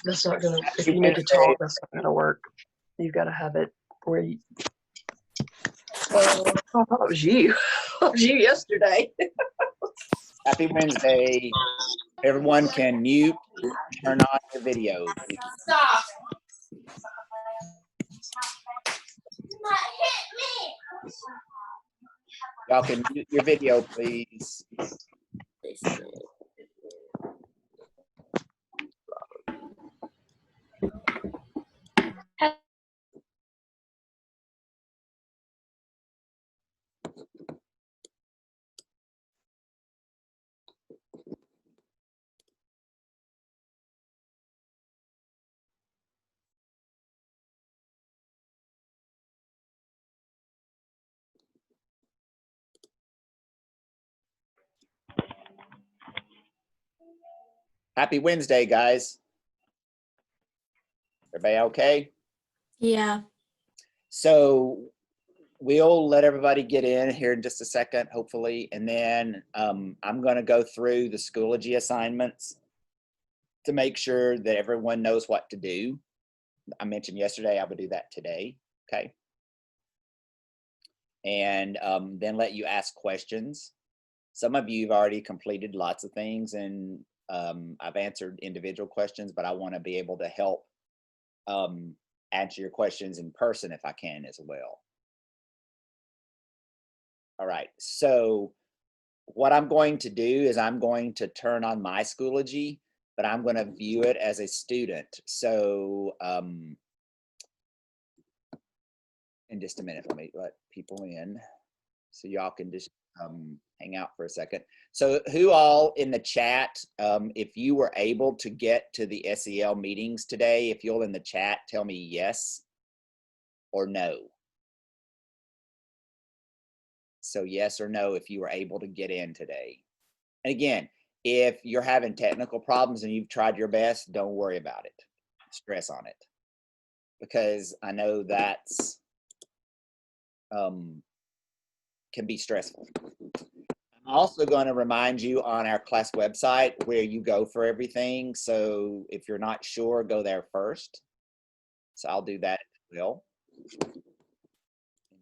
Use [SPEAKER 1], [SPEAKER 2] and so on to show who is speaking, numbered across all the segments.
[SPEAKER 1] That's not gonna. If you need to talk, that's not gonna work. You've got to have it where you. I thought it was you. It was you yesterday.
[SPEAKER 2] Happy Wednesday. Everyone can mute, turn on your video.
[SPEAKER 3] Stop.
[SPEAKER 2] Y'all can mute your video, please. Happy Wednesday, guys. Everybody okay?
[SPEAKER 4] Yeah.
[SPEAKER 2] So we'll let everybody get in here in just a second, hopefully. And then I'm going to go through the Schoology assignments to make sure that everyone knows what to do. I mentioned yesterday I would do that today, okay? And then let you ask questions. Some of you have already completed lots of things, and I've answered individual questions, but I want to be able to help answer your questions in person if I can as well. All right, so what I'm going to do is I'm going to turn on my Schoology, but I'm going to view it as a student. So in just a minute, let me let people in so y'all can just hang out for a second. So who all in the chat, if you were able to get to the SEL meetings today, if you'll in the chat tell me yes or no. So yes or no if you were able to get in today. And again, if you're having technical problems and you've tried your best, don't worry about it. Stress on it. Because I know that's can be stressful. I'm also going to remind you on our class website where you go for everything. So if you're not sure, go there first. So I'll do that as well in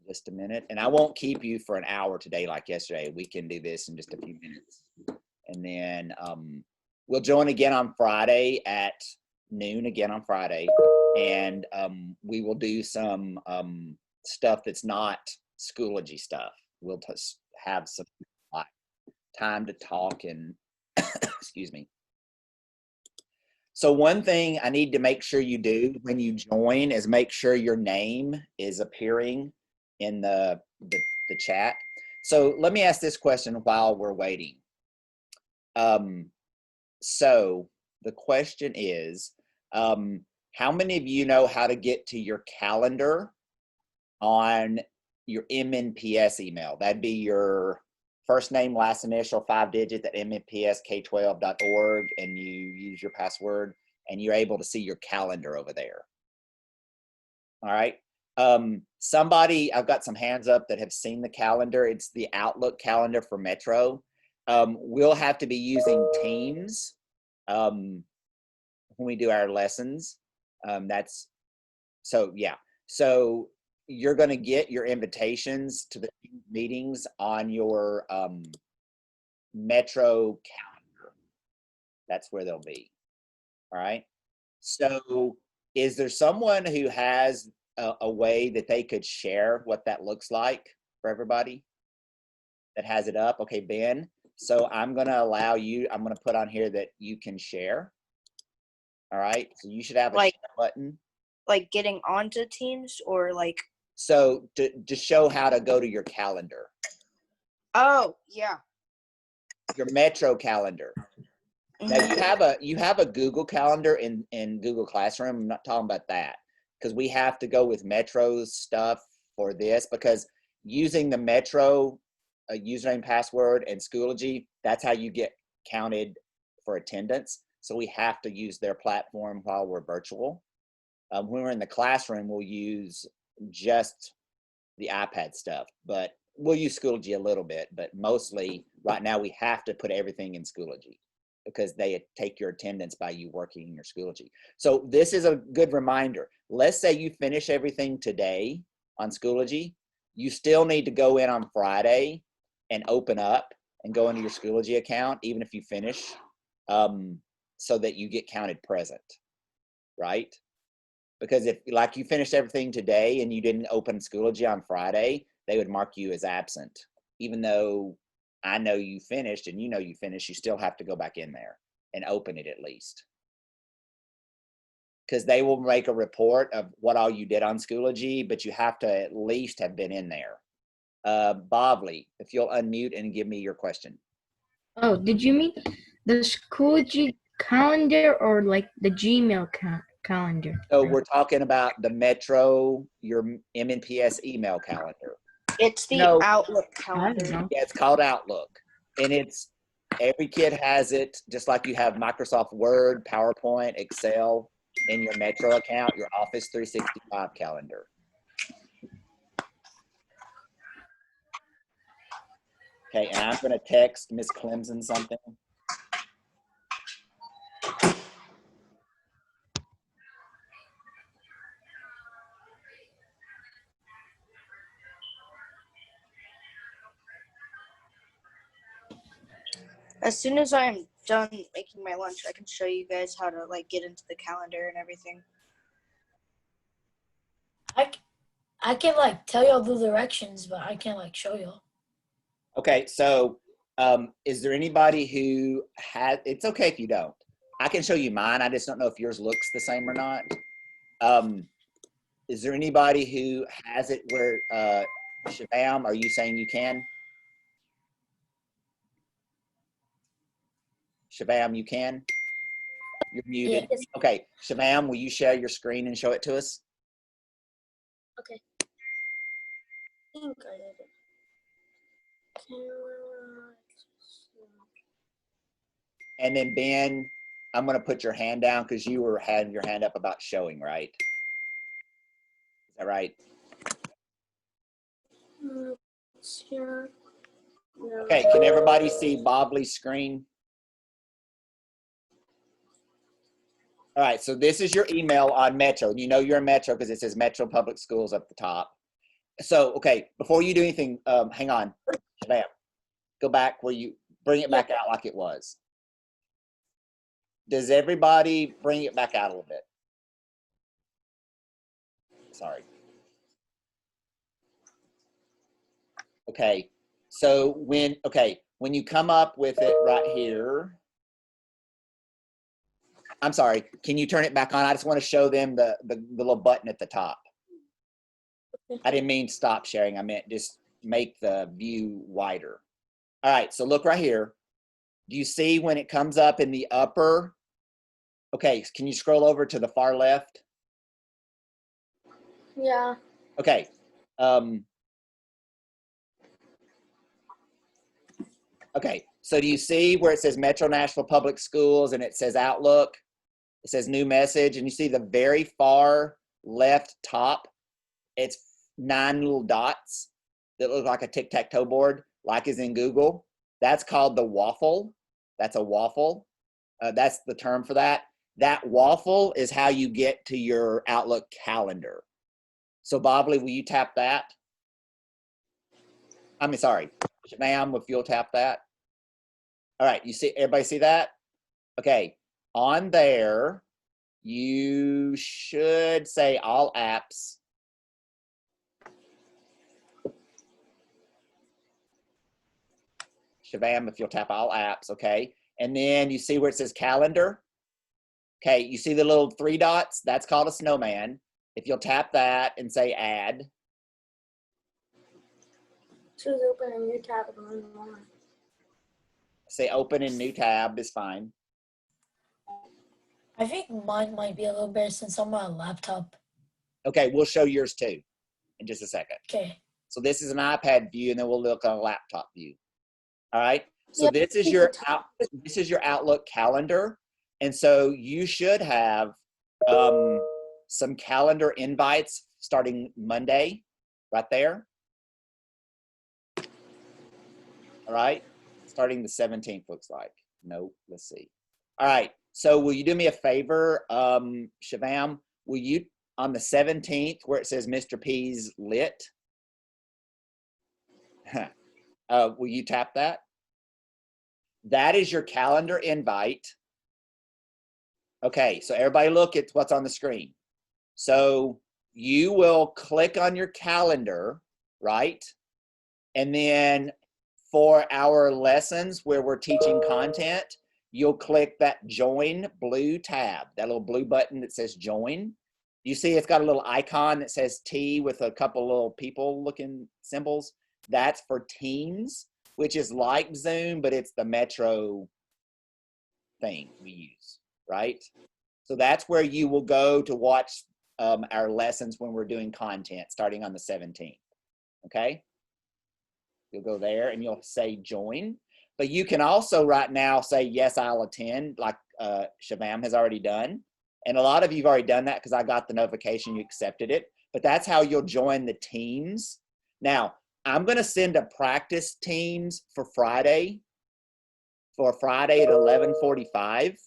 [SPEAKER 2] just a minute. And I won't keep you for an hour today like yesterday. We can do this in just a few minutes. And then we'll join again on Friday at noon again on Friday. And we will do some stuff that's not Schoology stuff. We'll just have some time to talk and excuse me. So one thing I need to make sure you do when you join is make sure your name is appearing in the chat. So let me ask this question while we're waiting. So the question is, how many of you know how to get to your calendar on your MNPS email? That'd be your first name, last initial, 5 digits at mnpsk12.org, and you use your password, and you're able to see your calendar over there. All right. Somebody, I've got some hands up that have seen the calendar. It's the Outlook calendar for Metro. We'll have to be using Teams when we do our lessons. So yeah. So you're going to get your invitations to the meetings on your Metro calendar. That's where they'll be. All right. So is there someone who has a way that they could share what that looks like for everybody that has it up? Okay, Ben. So I'm going to allow you, I'm going to put on here that you can share. All right. So you should have a share button.
[SPEAKER 3] Like getting onto Teams or like
[SPEAKER 2] So to show how to go to your calendar,
[SPEAKER 3] Oh, yeah.
[SPEAKER 2] your Metro calendar. Now you have a Google Calendar in Google Classroom. I'm not talking about that because we have to go with Metro's stuff for this, because using the Metro username, password, and Schoology, that's how you get counted for attendance. So we have to use their platform while we're virtual. When we're in the classroom, we'll use just the iPad stuff, but we'll use Schoology a little bit, but mostly right now we have to put everything in Schoology because they take your attendance by you working in your Schoology. So this is a good reminder. Let's say you finish everything today on Schoology. You still need to go in on Friday and open up and go into your Schoology account, even if you finish, so that you get counted present, right? Because if like you finished everything today and you didn't open Schoology on Friday, they would mark you as absent. Even though I know you finished and you know you finished, you still have to go back in there and open it at least. Because they will make a report of what all you did on Schoology, but you have to at least have been in there. Bobly, if you'll unmute and give me your question.
[SPEAKER 4] Oh, did you mean the Schoology calendar or like the Gmail calendar?
[SPEAKER 2] So we're talking about the Metro, your MNPS email calendar.
[SPEAKER 3] It's the
[SPEAKER 2] No.
[SPEAKER 3] Outlook
[SPEAKER 4] I
[SPEAKER 3] calendar.
[SPEAKER 4] don't know.
[SPEAKER 2] Yeah, it's called Outlook. And it's, every kid has it, just like you have Microsoft Word, PowerPoint, Excel in your Metro account, your Office 365 calendar. Okay, and I'm gonna text Miss Clemson something.
[SPEAKER 3] As soon as I'm done making my lunch, I can show you guys how to like get into the calendar and everything.
[SPEAKER 5] I can like tell y'all the directions, but I can't like show y'all.
[SPEAKER 2] Okay, so is there anybody who had, it's okay if you don't. I can show you mine, I just don't know if yours looks the same or not. Is there anybody who has it where, Shabam, are you saying you can? Shabam, you can? You're muted.
[SPEAKER 5] Yes.
[SPEAKER 2] Okay, Shabam, will you share your screen and show it to us?
[SPEAKER 5] Okay. I think I did it.
[SPEAKER 2] And then Ben, I'm gonna put your hand down because you were having your hand up about showing, right? Is that right?
[SPEAKER 5] Sure. No.
[SPEAKER 2] Okay, can everybody see Bobly's screen? All right, so this is your email on Metro. You know you're in Metro because it says Metro Public Schools up the top. So, okay, before you do anything, hang on. Shabam, go back where you, bring it back out like it was. Does everybody bring it back out a little bit? Sorry. Okay, so when you come up with it right here, I'm sorry, can you turn it back on? I just want to show them the little button at the top. I didn't mean stop sharing, I meant just make the view wider. All right, so look right here. Do you see when it comes up in the upper? Okay, can you scroll over to the far left?
[SPEAKER 5] Yeah.
[SPEAKER 2] Okay. Okay, so do you see where it says Metro Nashville Public Schools and it says Outlook? It says new message, and you see the very far left top, it's 9 little dots that look like a tic-tac-toe board, like is in Google. That's called the waffle. That's a waffle. That's the term for that. That waffle is how you get to your Outlook calendar. So Bobly, will you tap that? I mean, sorry, ma'am, if you'll tap that. All right, you see, everybody see that? Okay, on there, you should say all apps. Shabam, if you'll tap all apps, okay? And then you see where it says calendar. Okay, you see the little 3 dots? That's called a snowman. If you'll tap that and say add,
[SPEAKER 5] Choose open a new tab and learn more.
[SPEAKER 2] Say open in new tab is fine.
[SPEAKER 5] I think mine might be a little better since I'm on a laptop.
[SPEAKER 2] Okay, we'll show yours too in just a second.
[SPEAKER 5] Okay.
[SPEAKER 2] So this is an iPad view, and then we'll look on a laptop view. All right. So
[SPEAKER 5] Yep,
[SPEAKER 2] this is your Outlook calendar, and so you should have some calendar invites starting Monday, right there. All right. Starting the 17th looks like. Nope. Let's see. All right. So will you do me a favor, Shivam? Will you on the 17th where it says Mr. P's lit? Will you tap that? That is your calendar invite. Okay, so everybody look at what's on the screen. So you will click on your calendar, right? And then for our lessons where we're teaching content, you'll click that join blue tab, that little blue button that says join. You see it's got a little icon that says T with a couple little people looking symbols. That's for Teams, which is like Zoom, but it's the Metro thing we use, right? So that's where you will go to watch our lessons when we're doing content starting on the 17th, okay? You'll go there and you'll say join, but you can also right now say, yes, I'll attend, like Shivam has already done. And a lot of you have already done that because I got the notification you accepted it, but that's how you'll join the teams. Now, I'm going to send a practice teams for Friday at 11:45.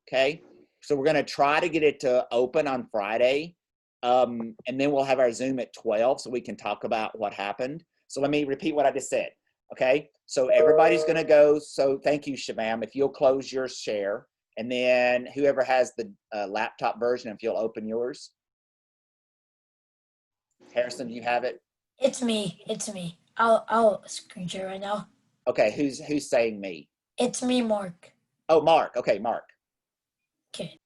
[SPEAKER 2] Okay. So we're going to try to get it to open on Friday. And then we'll have our Zoom at 12 so we can talk about what happened. So let me repeat what I just said. Okay. So everybody's going to go. So thank you, Shivam. If you'll close your share and then whoever has the laptop version, if you'll open yours. Harrison, do you have it?
[SPEAKER 5] It's me. It's me. I'll screen share right now.
[SPEAKER 2] Okay, who's saying me?
[SPEAKER 5] It's me, Mark.
[SPEAKER 2] Oh, Mark. Okay, Mark.
[SPEAKER 5] Okay.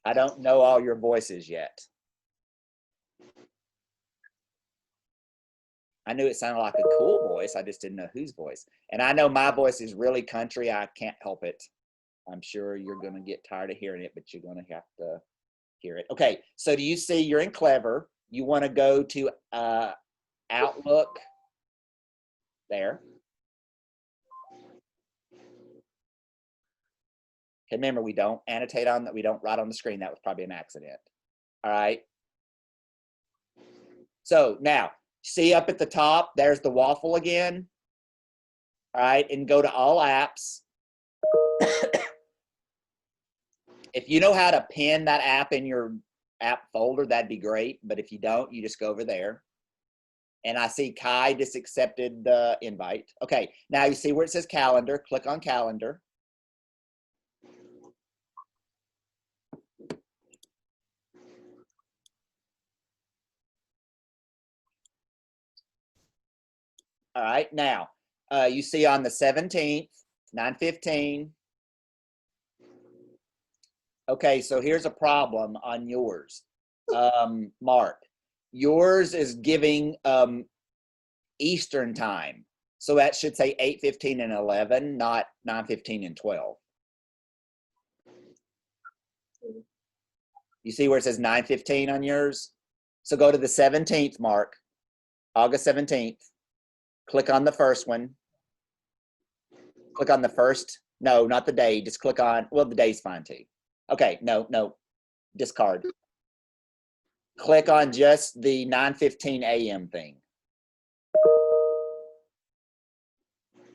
[SPEAKER 2] I don't know all your voices yet. I knew it sounded like a cool voice. I just didn't know whose voice. And I know my voice is really country. I can't help it. I'm sure you're going to get tired of hearing it, but you're going to have to hear it. Okay, so do you see you're in Clever? You want to go to Outlook there. Okay, remember, we don't annotate on that. We don't write on the screen. That was probably an accident. All right. So now, see up at the top, there's the waffle again. All right, and go to all apps. If you know how to pin that app in your app folder, that'd be great. But if you don't, you just go over there. And I see Kai just accepted the invite. Okay, now you see where it says calendar. Click on calendar. All right, now you see on the 17th, 9:15. Okay, so here's a problem on yours, Mark. Yours is giving Eastern time. So that should say 8:15 and 11, not 9:15 and 12. You see where it says 9:15 on yours? So go to the 17th, Mark, August 17th. Click on the first one. Click on the first. No, not the day. Just click on, well, the day's fine too. Okay, no, discard. Click on just the 9:15 a.m. thing.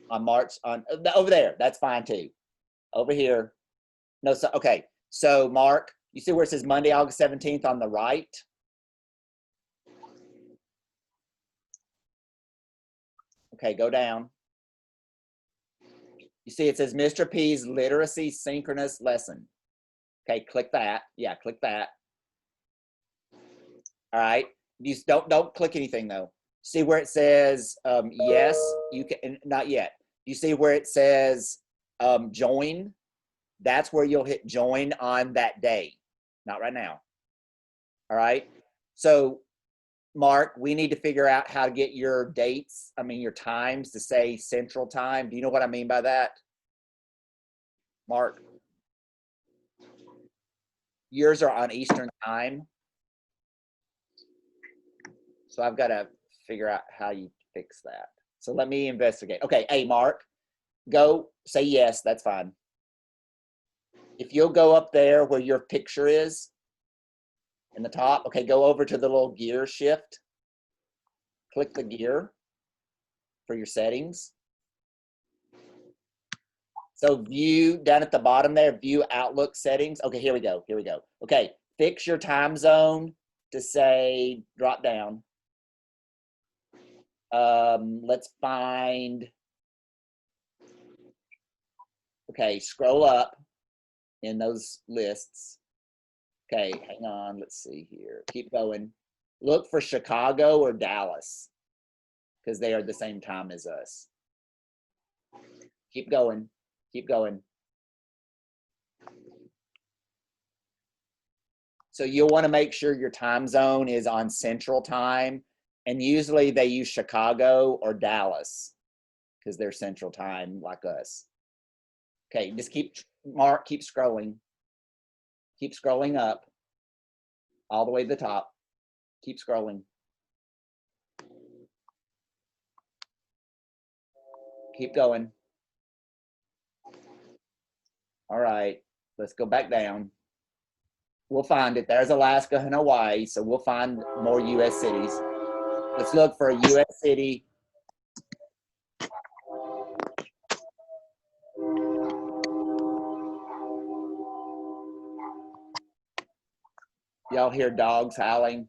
[SPEAKER 2] On March, on over there, that's fine too. Over here. No, so, okay. So Mark, you see where it says Monday, August 17th on the right? Okay, go down. You see it says Mr. P's Literacy Synchronous Lesson. Okay, click that. Yeah, click that. All right. You don't click anything though. See where it says yes, you can, not yet. You see where it says join? That's where you'll hit join on that day. Not right now. All right. So Mark, we need to figure out how to get your dates, your times to say Central Time. Do you know what I mean by that? Mark? Yours are on Eastern Time. So I've got to figure out how you fix that. So let me investigate. Okay, hey, Mark, go say yes, that's fine. If you'll go up there where your picture is in the top, okay, go over to the little gear shift. Click the gear for your settings. So view down at the bottom there, view Outlook settings. Okay, here we go. Okay, fix your time zone to say drop down. Let's find, okay, scroll up in those lists. Okay, hang on, let's see here. Keep going. Look for Chicago or Dallas because they are the same time as us. Keep going. So you'll want to make sure your time zone is on Central Time, and usually they use Chicago or Dallas because they're Central Time like us. Okay, just keep scrolling. Keep scrolling up all the way to the top. Keep scrolling. Keep going. All right, let's go back down. We'll find it. There's Alaska and Hawaii, so we'll find more U.S. cities. Let's look for a U.S. city. Y'all hear dogs howling?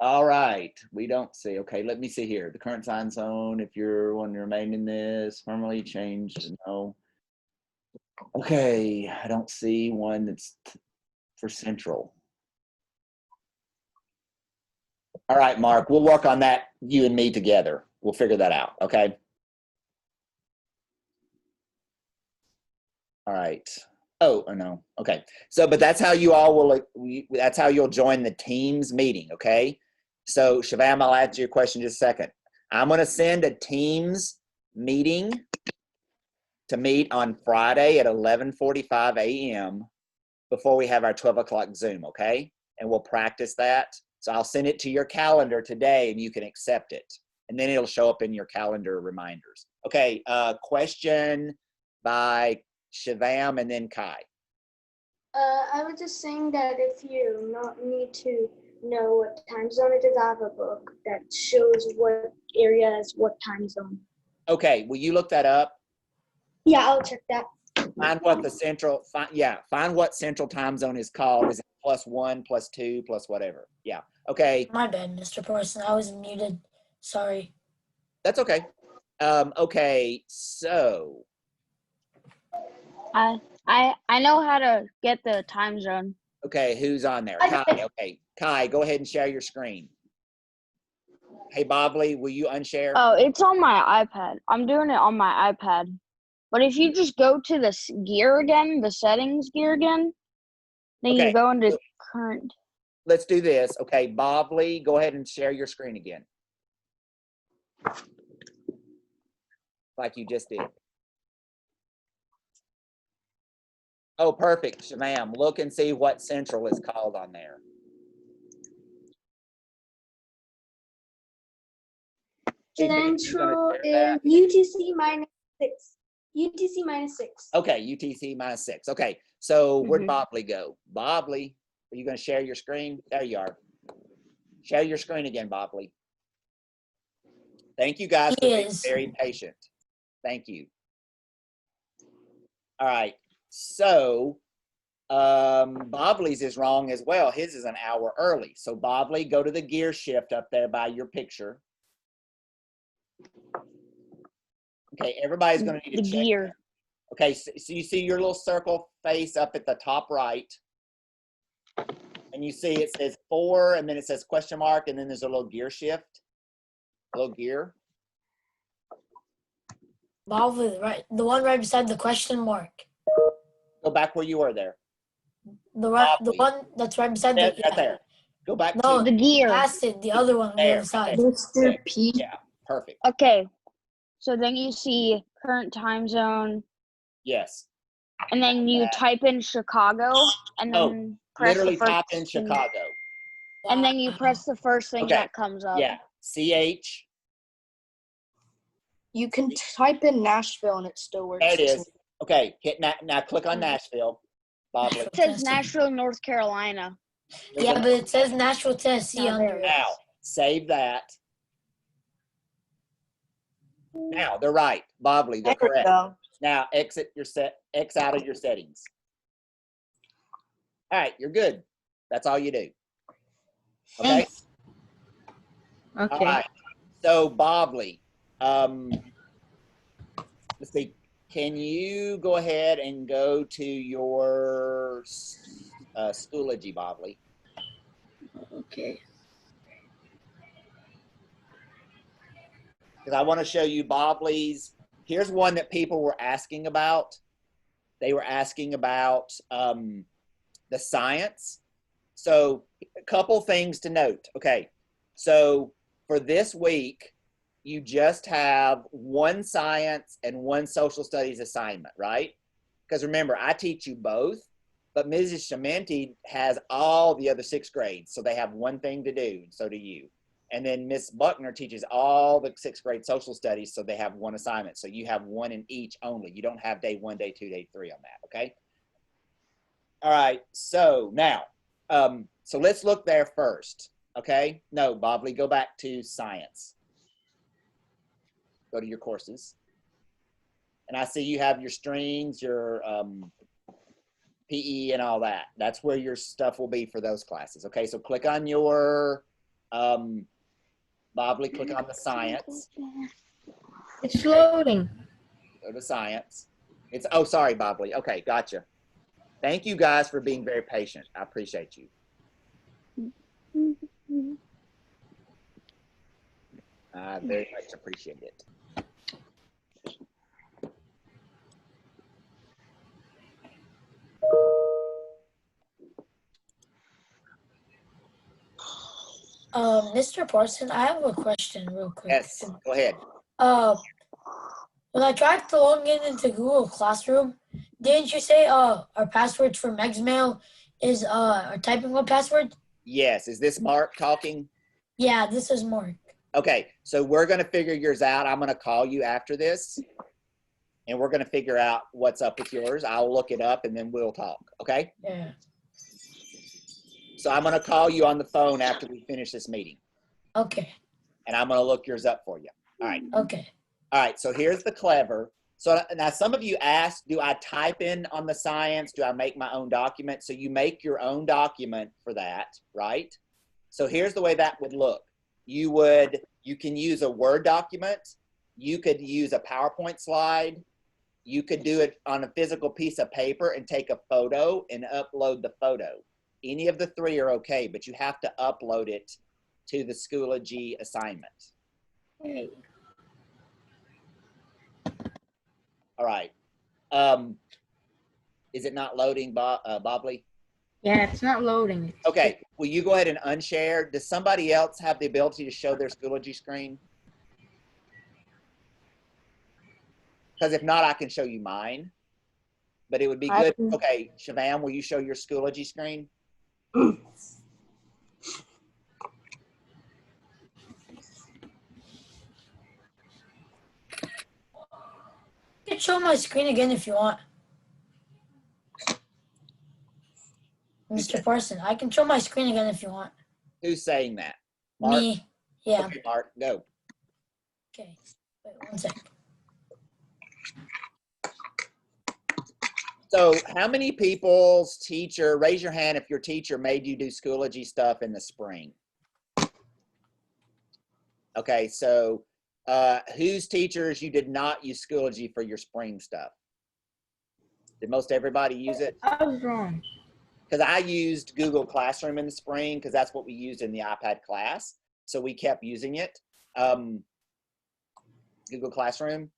[SPEAKER 2] All right, we don't see. Okay, let me see here. The current time zone, if you're wanting to remain in this, permanently changed, no. Okay, I don't see one that's for Central. All right, Mark, we'll work on that, you and me together. We'll figure that out, okay? All right. Oh, no. Okay. So, but that's how you all will, that's how you'll join the Teams meeting, okay? So, Shivam, I'll answer your question in just a second. I'm going to send a Teams meeting to meet on Friday at 11:45 a.m. before we have our 12 o'clock Zoom, okay? And we'll practice that. So I'll send it to your calendar today and you can accept it. And then it'll show up in your calendar reminders. Okay, question by Shivam and then Kai.
[SPEAKER 6] I was just saying that if you not need to know what time zone it is, I have a book that shows what area is what time zone.
[SPEAKER 2] Okay, will you look that up?
[SPEAKER 6] Yeah, I'll check that.
[SPEAKER 2] Find what the central, find what central time zone is called. Is it +1, +2, plus whatever? Yeah, okay.
[SPEAKER 5] My bad, Mr. Person. I was muted. Sorry.
[SPEAKER 2] That's okay. Okay, so.
[SPEAKER 7] I know how to get the time zone.
[SPEAKER 2] Okay, who's on there? Kai, okay. Kai, go ahead and share your screen. Hey, Bobley, will you unshare?
[SPEAKER 7] Oh, it's on my iPad. I'm doing it on my iPad. But if you just go to the gear again, the settings gear again, then
[SPEAKER 2] Okay.
[SPEAKER 7] you go into current.
[SPEAKER 2] Let's do this. Okay, Bobley, go ahead and share your screen again. Like you just did. Oh, perfect, ma'am. Look and see what central is called on there.
[SPEAKER 6] Central is UTC -6. UTC -6.
[SPEAKER 2] Okay, UTC -6. Okay, so where'd Bobley go? Bobley, are you going to share your screen? There you are. Share your screen again, Bobley. Thank you guys for being very patient. Thank you. All right, so Bobley's is wrong as well. His is an hour early. So Bobley, go to the gear shift up there by your picture. Okay, everybody's going to need to check
[SPEAKER 7] gear.
[SPEAKER 2] that. Okay, so you see your little circle face up at the top right. And you see it says 4, and then it says question mark, and then there's a little gear shift. A little gear.
[SPEAKER 5] Bobley, right? The one right beside the question mark.
[SPEAKER 2] Go back where you were there.
[SPEAKER 5] The one that's right beside the.
[SPEAKER 2] Right there. Go back
[SPEAKER 5] No,
[SPEAKER 2] to
[SPEAKER 7] The gear.
[SPEAKER 5] past it, the other one on the
[SPEAKER 2] there.
[SPEAKER 5] other side.
[SPEAKER 1] Mr. P.
[SPEAKER 2] Yeah, perfect.
[SPEAKER 7] Okay. So then you see current time zone,
[SPEAKER 2] Yes.
[SPEAKER 7] and then you type in Chicago, and
[SPEAKER 2] No,
[SPEAKER 7] then press
[SPEAKER 2] Literally
[SPEAKER 7] the first
[SPEAKER 2] type in
[SPEAKER 7] thing,
[SPEAKER 2] Chicago.
[SPEAKER 7] and then you press the first thing
[SPEAKER 2] Okay.
[SPEAKER 7] that comes up.
[SPEAKER 2] Yeah. CH.
[SPEAKER 1] You can type in Nashville and it still works.
[SPEAKER 2] There it is. Okay. Hit now click on Nashville. Bobley.
[SPEAKER 7] It says Nashville, North Carolina.
[SPEAKER 5] Yeah, but it says Nashville, Tennessee
[SPEAKER 7] Now
[SPEAKER 5] under
[SPEAKER 7] there.
[SPEAKER 5] it.
[SPEAKER 2] Now, save that. Now, they're right. Bobley, they're
[SPEAKER 1] There we
[SPEAKER 2] correct.
[SPEAKER 1] go.
[SPEAKER 2] Now, X out of your settings. All right, you're good. That's all you do. Okay? All
[SPEAKER 4] Okay.
[SPEAKER 2] right. So, Bobley, let's see. Can you go ahead and go to your Schoology, Bobley?
[SPEAKER 4] Okay.
[SPEAKER 2] Because I want to show you Bobley's. Here's one that people were asking about. They were asking about the science. So a couple things to note. Okay, so for this week, you just have one science and one social studies assignment, right? Because remember, I teach you both, but Mrs. Shimenti has all the other 6th grades, so they have one thing to do, and so do you. And then Miss Buckner teaches all the 6th grade social studies, so they have one assignment. So you have one in each only. You don't have day 1, day 2, day 3 on that, okay? All right, so now, so let's look there first, okay? No, Bobley, go back to science. Go to your courses. And I see you have your strings, your PE and all that. That's where your stuff will be for those classes, okay? So click on your, Bobley, click on the science.
[SPEAKER 4] It's loading.
[SPEAKER 2] Go to science. It's, oh, sorry, Bobley. Okay, gotcha. Thank you guys for being very patient. I appreciate you. I very much appreciate it.
[SPEAKER 5] Mr. Parson, I have a question real quick.
[SPEAKER 2] Yes, go ahead.
[SPEAKER 5] When I tried to log into Google Classroom, didn't you say our passwords for Meg's Mail is our typing web password?
[SPEAKER 2] Yes, is this Mark talking?
[SPEAKER 5] Yeah, this is Mark.
[SPEAKER 2] Okay, so we're gonna figure yours out. I'm gonna call you after this, and we're gonna figure out what's up with yours. I'll look it up and then we'll talk, okay?
[SPEAKER 5] Yeah.
[SPEAKER 2] So I'm gonna call you on the phone after we finish this meeting,
[SPEAKER 5] Okay.
[SPEAKER 2] and I'm gonna look yours up for you. All right.
[SPEAKER 5] Okay.
[SPEAKER 2] All right, so here's the clever. So now some of you asked, do I type in on the science? Do I make my own document? So you make your own document for that, right? So here's the way that would look. You can use a Word document. You could use a PowerPoint slide. You could do it on a physical piece of paper and take a photo and upload the photo. Any of the 3 are okay, but you have to upload it to the Schoology assignment.
[SPEAKER 4] Hey.
[SPEAKER 2] All right. Is it not loading, Bobley?
[SPEAKER 4] Yeah, it's not loading.
[SPEAKER 2] Okay. Will you go ahead and unshare? Does somebody else have the ability to show their Schoology screen? Because if not, I can show you mine. But it would be good. Okay, Siobhan, will you show your Schoology screen?
[SPEAKER 5] You can show my screen again if you want. Mr. Parson, I can show my screen again if you want.
[SPEAKER 2] Who's saying that? Mark?
[SPEAKER 5] Me. Yeah.
[SPEAKER 2] Okay, Mark, go.
[SPEAKER 5] Okay. Wait 1 sec.
[SPEAKER 2] So how many people's teacher, raise your hand if your teacher made you do Schoology stuff in the spring? Okay, so whose teachers you did not use Schoology for your spring stuff? Did most everybody use it?
[SPEAKER 4] I was wrong.
[SPEAKER 2] Because I used Google Classroom in the spring because that's what we used in the iPad class. So we kept using it, Google Classroom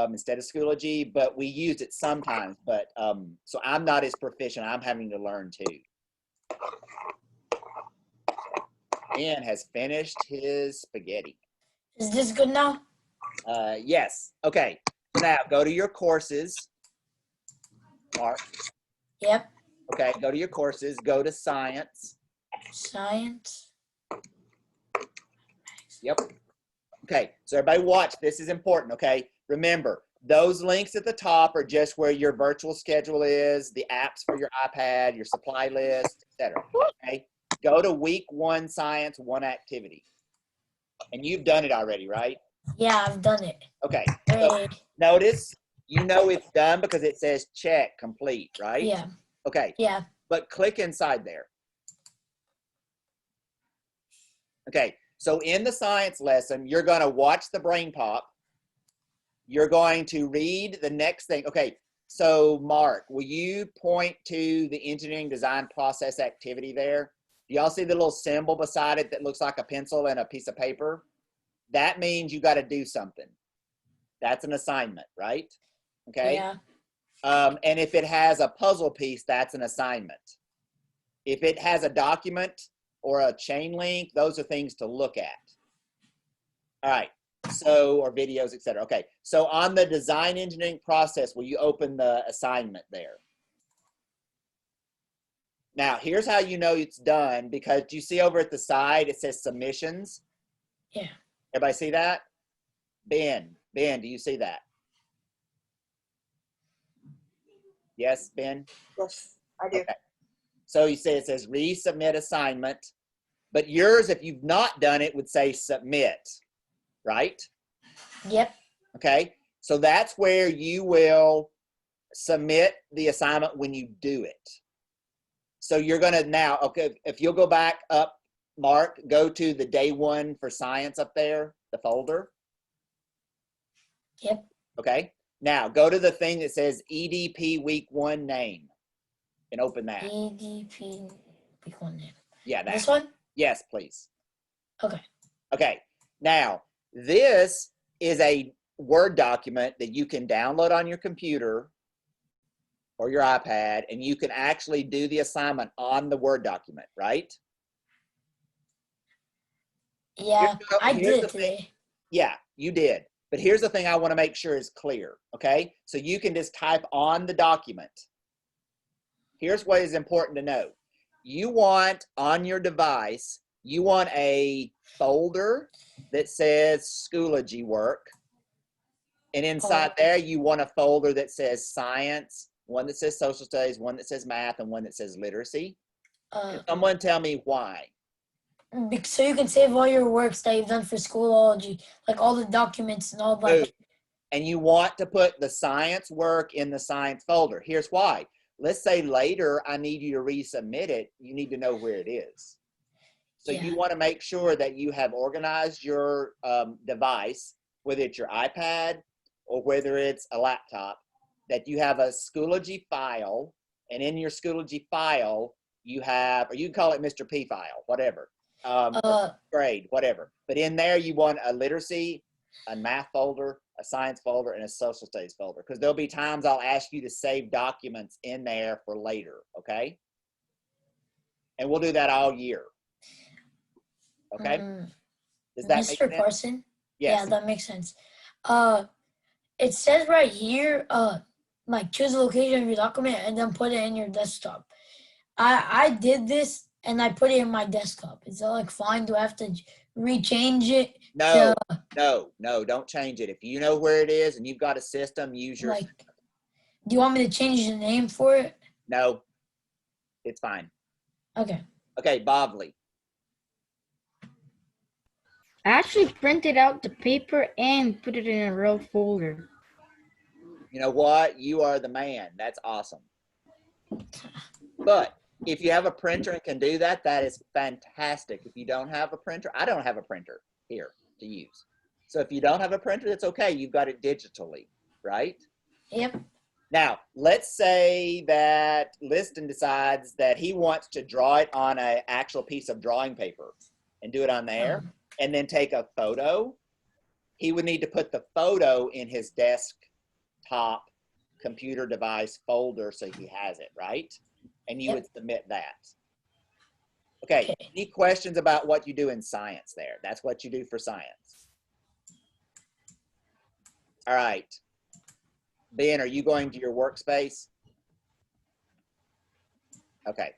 [SPEAKER 2] instead of Schoology, but we used it sometimes. But so I'm not as proficient. I'm having to learn too. Ben has finished his spaghetti.
[SPEAKER 5] Is this good now?
[SPEAKER 2] Yes. Okay. So now go to your courses. Mark.
[SPEAKER 5] Yep.
[SPEAKER 2] Okay. Go to your courses. Go to science.
[SPEAKER 5] Science.
[SPEAKER 2] Yep. Okay. So everybody watch. This is important. Okay. Remember, those links at the top are just where your virtual schedule is, the apps for your iPad, your supply list, etc. Okay. Go to week 1 science 1 activity. And you've done it already, right?
[SPEAKER 5] Yeah, I've done it.
[SPEAKER 2] Okay. So
[SPEAKER 5] Great.
[SPEAKER 2] notice, you know it's done because it says check complete, right?
[SPEAKER 5] Yeah.
[SPEAKER 2] Okay.
[SPEAKER 5] Yeah.
[SPEAKER 2] But click inside there. Okay. So in the science lesson, you're going to watch the brain pop. You're going to read the next thing. Okay. So Mark, will you point to the engineering design process activity there? Do y'all see the little symbol beside it that looks like a pencil and a piece of paper? That means you got to do something. That's an assignment, right? Okay.
[SPEAKER 5] Yeah.
[SPEAKER 2] And if it has a puzzle piece, that's an assignment. If it has a document or a chain link, those are things to look at. All right. So, or videos, etc. Okay. So on the design engineering process, will you open the assignment there? Now, here's how you know it's done, because you see over at the side, it says submissions.
[SPEAKER 5] Yeah.
[SPEAKER 2] Everybody see that? Ben, do you see that? Yes, Ben?
[SPEAKER 1] Yes, I do.
[SPEAKER 2] Okay. So you say it says resubmit assignment, but yours, if you've not done it, would say submit, right?
[SPEAKER 5] Yep.
[SPEAKER 2] Okay. So that's where you will submit the assignment when you do it. So you're going to now, okay, if you'll go back up, Mark, go to the day 1 for science up there, the folder.
[SPEAKER 5] Yep.
[SPEAKER 2] Okay. Now go to the thing that says EDP week 1 name and open that.
[SPEAKER 5] EDP. Pick one name.
[SPEAKER 2] Yeah, that.
[SPEAKER 5] This one?
[SPEAKER 2] Yes, please.
[SPEAKER 5] Okay.
[SPEAKER 2] Okay. Now, this is a Word document that you can download on your computer or your iPad, and you can actually do the assignment on the Word document, right?
[SPEAKER 5] Yeah, I
[SPEAKER 2] Here's
[SPEAKER 5] did
[SPEAKER 2] the
[SPEAKER 5] it
[SPEAKER 2] thing.
[SPEAKER 5] today.
[SPEAKER 2] Yeah, you did. But here's the thing I want to make sure is clear, okay? So you can just type on the document. Here's what is important to know. You want on your device, you want a folder that says Schoology work. And inside there, you want a folder that says science, one that says social studies, one that says math, and one that says literacy. Can someone tell me why?
[SPEAKER 5] So you can save all your works that you've done for Schoology, like all the documents and all that.
[SPEAKER 2] And you want to put the science work in the science folder. Here's why. Let's say later I need you to resubmit it. You need to know where it is. So you want to make sure that you have organized your device, whether it's your iPad or whether it's a laptop, that you have a Schoology file, and in your Schoology file, you have, or you can call it Mr. P file, whatever, grade, whatever. But in there, you want a literacy, a math folder, a science folder, and a social studies folder, because there'll be times I'll ask you to save documents in there for later, okay? And we'll do that all year. Okay? Does that make
[SPEAKER 5] Mr.
[SPEAKER 2] sense?
[SPEAKER 5] Carson?
[SPEAKER 2] Yes.
[SPEAKER 5] Yeah, that makes sense. It says right here, like choose a location of your document and then put it in your desktop. I did this and I put it in my desktop. Is that like fine? Do I have to rechange it?
[SPEAKER 2] No, don't change it. If you know where it is and you've got a system, use your
[SPEAKER 5] Like, do you want me to change the name for it?
[SPEAKER 2] No, it's fine.
[SPEAKER 5] Okay.
[SPEAKER 2] Okay, Bobley.
[SPEAKER 4] I actually printed out the paper and put it in a real folder.
[SPEAKER 2] You know what? You are the man. That's awesome. But if you have a printer and can do that, that is fantastic. If you don't have a printer, I don't have a printer here to use. So if you don't have a printer, that's okay. You've got it digitally, right?
[SPEAKER 5] Yep.
[SPEAKER 2] Now, let's say that Liston decides that he wants to draw it on an actual piece of drawing paper and do it on there, and then take a photo. He would need to put the photo in his desktop computer device folder so he has it, right? And you would submit that. Okay,
[SPEAKER 5] Okay.
[SPEAKER 2] any questions about what you do in science there? That's what you do for science. All right. Ben, are you going to your workspace? Okay.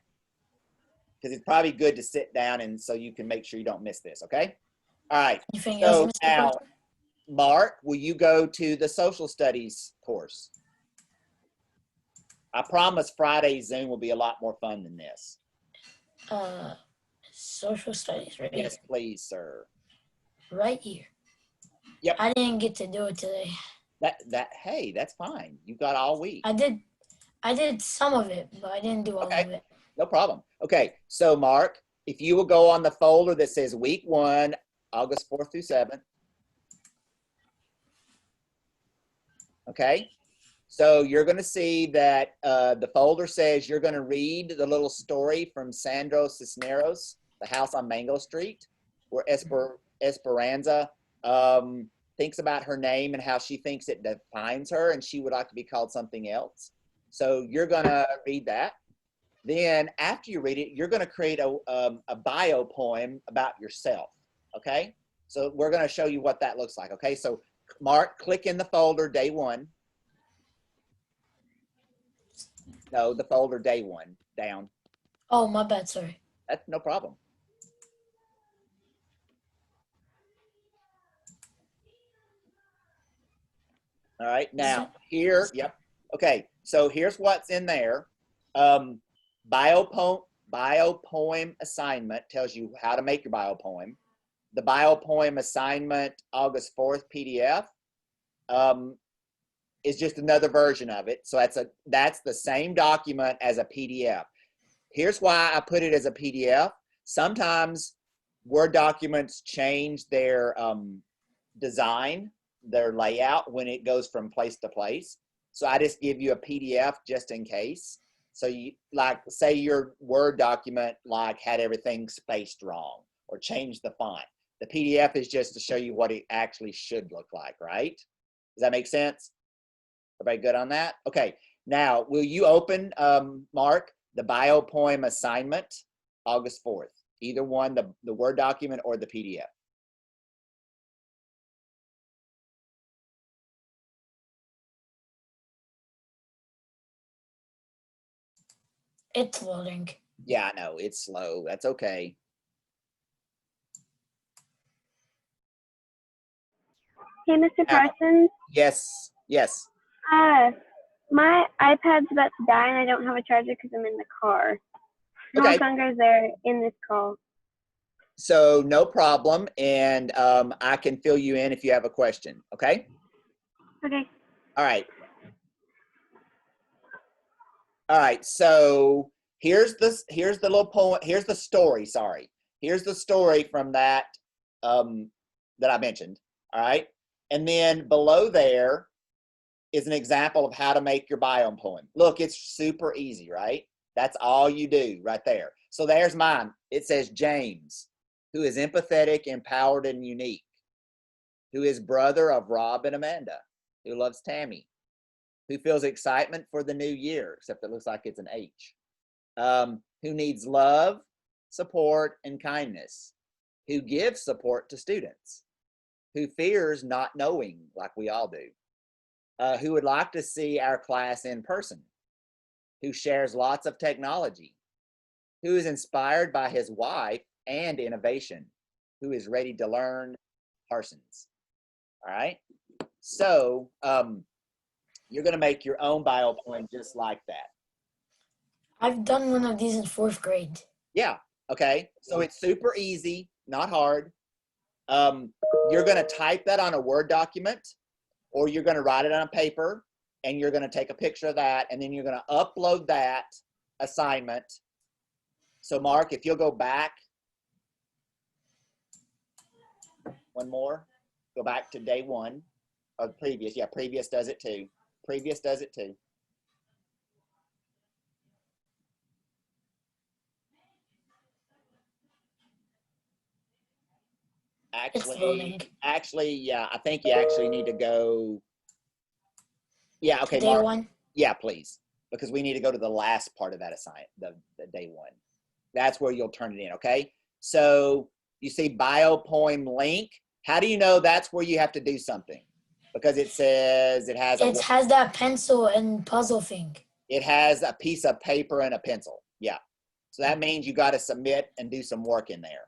[SPEAKER 2] Because it's probably good to sit down and so you can make sure you don't miss this, okay? All right.
[SPEAKER 5] Anything else,
[SPEAKER 2] So
[SPEAKER 5] Mr.
[SPEAKER 2] now,
[SPEAKER 5] President?
[SPEAKER 2] Mark, will you go to the social studies course? I promise Friday's Zoom will be a lot more fun than this.
[SPEAKER 5] Social studies, right?
[SPEAKER 2] Yes, please, sir.
[SPEAKER 5] Right here.
[SPEAKER 2] Yep.
[SPEAKER 5] I didn't get to do it today.
[SPEAKER 2] Hey, that's fine. You got all week.
[SPEAKER 5] I did some of it, but I didn't do all
[SPEAKER 2] Okay.
[SPEAKER 5] of it.
[SPEAKER 2] No problem. Okay, so Mark, if you will go on the folder that says week 1, August 4th through 7th. Okay, so you're going to see that the folder says you're going to read the little story from Sandro Cisneros, The House on Mango Street, where Esperanza thinks about her name and how she thinks it defines her, and she would like to be called something else. So you're going to read that. Then after you read it, you're going to create a bio poem about yourself, okay? So we're going to show you what that looks like, okay? So Mark, click in the folder day 1. No, the folder day 1, down.
[SPEAKER 5] Oh, my bad, sorry.
[SPEAKER 2] That's no problem. All right, now here, yep. Okay, so here's what's in there. Bio poem assignment tells you how to make your bio poem. The bio poem assignment August 4th PDF is just another version of it. So that's the same document as a PDF. Here's why I put it as a PDF. Sometimes Word documents change their design, their layout when it goes from place to place. So I just give you a PDF just in case. So you, like, say your Word document like had everything spaced wrong or changed the font. The PDF is just to show you what it actually should look like, right? Does that make sense? Everybody good on that? Okay, now will you open, Mark, the bio poem assignment, August 4th? Either one, the Word document or the PDF.
[SPEAKER 5] It's loading.
[SPEAKER 2] Yeah, I know, it's slow. That's okay.
[SPEAKER 8] Hey, Mr. Parsons.
[SPEAKER 2] Yes, yes.
[SPEAKER 8] My iPad's about to die and I don't have a charger because I'm in the car. How
[SPEAKER 2] Okay.
[SPEAKER 8] much longer is there in this call?
[SPEAKER 2] So no problem, and I can fill you in if you have a question, okay?
[SPEAKER 8] Okay.
[SPEAKER 2] All right. All right, so here's the little poem, here's the story, sorry. Here's the story from that that I mentioned, all right? And then below there is an example of how to make your bio poem. Look, it's super easy, right? That's all you do right there. So there's mine. It says James, who is empathetic, empowered, and unique, who is brother of Rob and Amanda, who loves Tammy, who feels excitement for the new year, except it looks like it's an H, who needs love, support, and kindness, who gives support to students, who fears not knowing like we all do, who would like to see our class in person, who shares lots of technology, who is inspired by his wife and innovation, who is ready to learn Parsons. All right. So you're going to make your own bio poem just like that.
[SPEAKER 5] I've done one of these in 4th grade.
[SPEAKER 2] Yeah. Okay. So it's super easy, not hard. You're going to type that on a Word document, or you're going to write it on a paper, and you're going to take a picture of that, and then you're going to upload that assignment. So Mark, if you'll go back one more, go back to day 1 or previous. Yeah, previous does it too. Previous does it too. Actually, yeah, I think you actually need to go. Yeah, okay,
[SPEAKER 5] Day
[SPEAKER 2] Mark.
[SPEAKER 5] 1.
[SPEAKER 2] Yeah, please, because we need to go to the last part of that assignment, the day 1. That's where you'll turn it in, okay? So you see bio poem link. How do you know that's where you have to do something? Because it says it has
[SPEAKER 5] It has that pencil and puzzle thing.
[SPEAKER 2] it has a piece of paper and a pencil. Yeah. So that means you got to submit and do some work in there.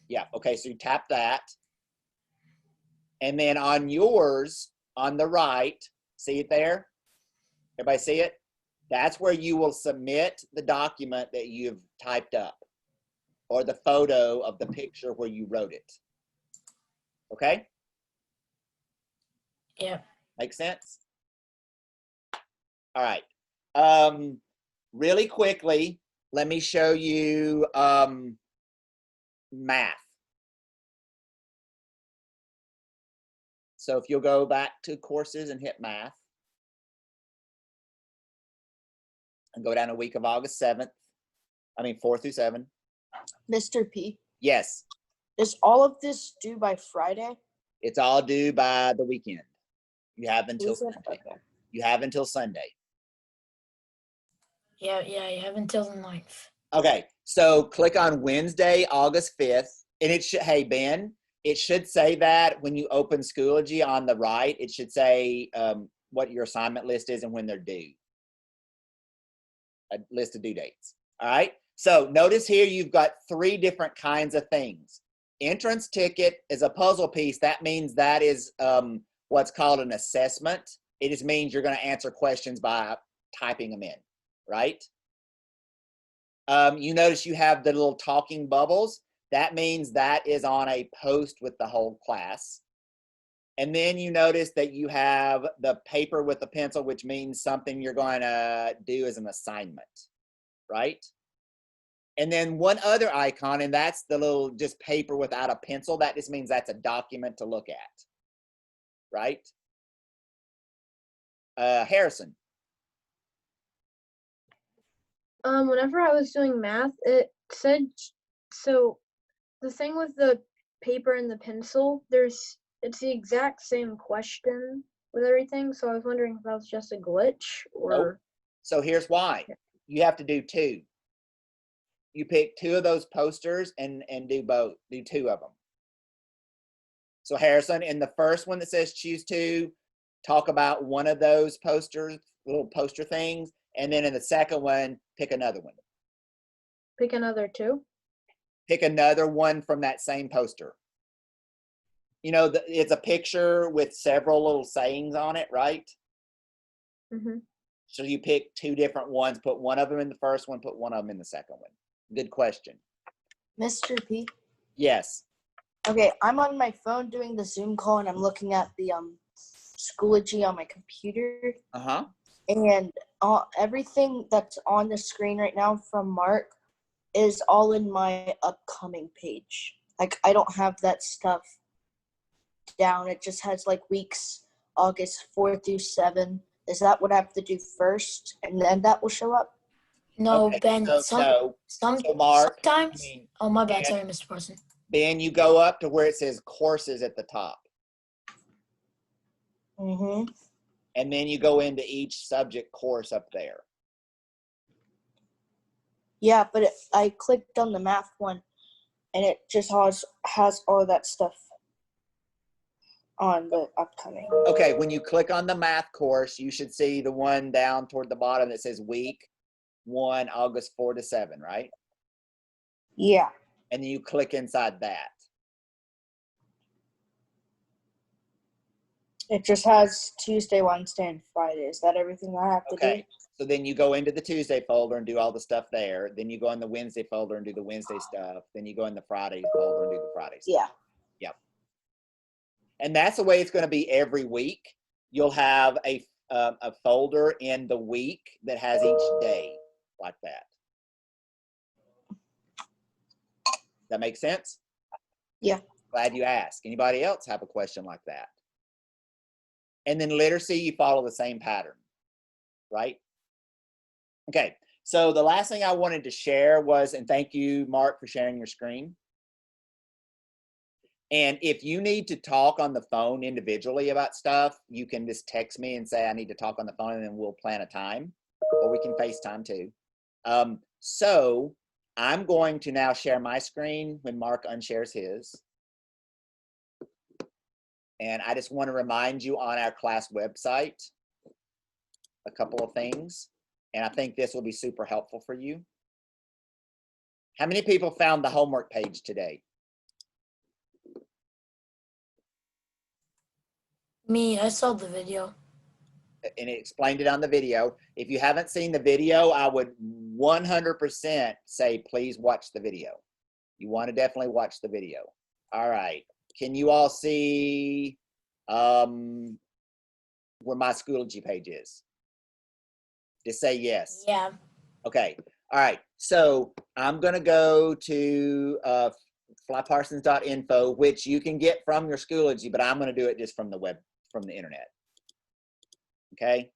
[SPEAKER 2] Yeah. Okay. So you tap that. And then on yours, on the right, see it there? Everybody see it? That's where you will submit the document that you've typed up or the photo of the picture where you wrote it. Okay?
[SPEAKER 5] Yeah.
[SPEAKER 2] Make sense? All right. Really quickly, let me show you math. So if you'll go back to courses and hit math and go down a week of August 7th, 4 through 7.
[SPEAKER 3] Mr. P,
[SPEAKER 2] Yes,
[SPEAKER 3] is all of this due by Friday?
[SPEAKER 2] it's all due by the weekend. You have until
[SPEAKER 3] Weekend?
[SPEAKER 2] Sunday.
[SPEAKER 3] Okay.
[SPEAKER 2] You have until Sunday.
[SPEAKER 5] Yeah, you have until the 9th.
[SPEAKER 2] Okay, so click on Wednesday, August 5th, and it should, hey, Ben, it should say that when you open Schoology on the right, it should say what your assignment list is and when they're due. A list of due dates. All right, so notice here you've got 3 different kinds of things. Entrance ticket is a puzzle piece. That means that is what's called an assessment. It just means you're going to answer questions by typing them in, right? You notice you have the little talking bubbles. That means that is on a post with the whole class. And then you notice that you have the paper with the pencil, which means something you're going to do as an assignment, right? And then one other icon, and that's the little just paper without a pencil. That just means that's a document to look at, right? Harrison.
[SPEAKER 9] Whenever I was doing math, it said, so the thing with the paper and the pencil, it's the exact same question with everything. So I was wondering if that was just a glitch or.
[SPEAKER 2] Nope. So here's why. You have to do 2. You pick 2 of those posters and do both. Do 2 of them. So Harrison, in the first one that says choose 2, talk about one of those posters, little poster things, and then in the second one, pick another one.
[SPEAKER 9] Pick another 2?
[SPEAKER 2] Pick another one from that same poster. You know, it's a picture with several little sayings on it, right?
[SPEAKER 9] Mm-hmm.
[SPEAKER 2] So you pick 2 different ones, put one of them in the first one, put one of them in the second one. Good question.
[SPEAKER 3] Mr. P?
[SPEAKER 2] Yes.
[SPEAKER 3] Okay, I'm on my phone doing the Zoom call and I'm looking at the Schoology on my computer.
[SPEAKER 2] Uh-huh.
[SPEAKER 3] And everything that's on the screen right now from Mark is all in my upcoming page. Like, I don't have that stuff down. It just has like weeks, August 4 through 7. Is that what I have to do first? And then that will show up?
[SPEAKER 5] No,
[SPEAKER 2] Okay,
[SPEAKER 5] Ben,
[SPEAKER 2] so Mark,
[SPEAKER 5] sometimes. Oh, my bad.
[SPEAKER 2] Ben,
[SPEAKER 5] Sorry, Mr. Person.
[SPEAKER 2] Ben, you go up to where it says courses at the top.
[SPEAKER 3] Mm-hmm.
[SPEAKER 2] And then you go into each subject course up there.
[SPEAKER 3] Yeah, but I clicked on the math one, and it just has all that stuff on the upcoming.
[SPEAKER 2] Okay, when you click on the math course, you should see the one down toward the bottom that says week 1, August 4 to 7, right?
[SPEAKER 3] Yeah.
[SPEAKER 2] And then you click inside that.
[SPEAKER 3] It just has Tuesday, Wednesday, and Friday. Is that everything I have to do?
[SPEAKER 2] Okay, so then you go into the Tuesday folder and do all the stuff there. Then you go in the Wednesday folder and do the Wednesday stuff. Then you go in the Friday folder and do the Friday stuff.
[SPEAKER 3] Yeah.
[SPEAKER 2] Yep. And that's the way it's going to be every week. You'll have a folder in the week that has each day like that. That make sense?
[SPEAKER 3] Yeah.
[SPEAKER 2] Glad you asked. Anybody else have a question like that? And then literacy, you follow the same pattern, right? Okay, so the last thing I wanted to share was, and thank you, Mark, for sharing your screen. And if you need to talk on the phone individually about stuff, you can just text me and say, I need to talk on the phone, and then we'll plan a time, or we can FaceTime too. So I'm going to now share my screen when Mark unshares his. And I just want to remind you on our class website a couple of things. And I think this will be super helpful for you. How many people found the homework page today?
[SPEAKER 5] Me, I saw the video.
[SPEAKER 2] And it explained it on the video. If you haven't seen the video, I would 100% say, please watch the video. You want to definitely watch the video. All right. Can you all see where my Schoology page is? Just say yes.
[SPEAKER 5] Yeah.
[SPEAKER 2] Okay. All right. So I'm going to go to flyparsons.info, which you can get from your Schoology, but I'm going to do it just from the web, from the internet. Okay.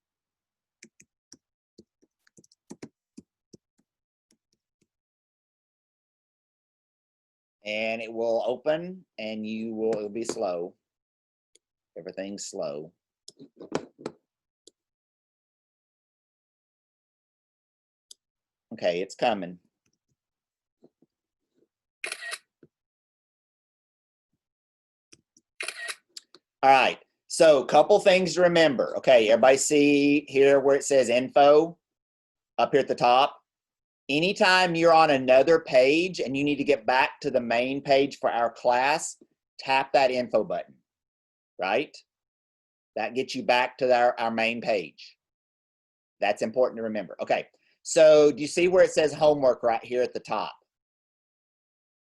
[SPEAKER 2] And it will open and it'll be slow. Everything's slow. Okay, it's coming. All right. So a couple things to remember. Okay, everybody see here where it says info up here at the top? Anytime you're on another page and you need to get back to the main page for our class, tap that info button, right? That gets you back to our main page. That's important to remember. Okay, so do you see where it says homework right here at the top?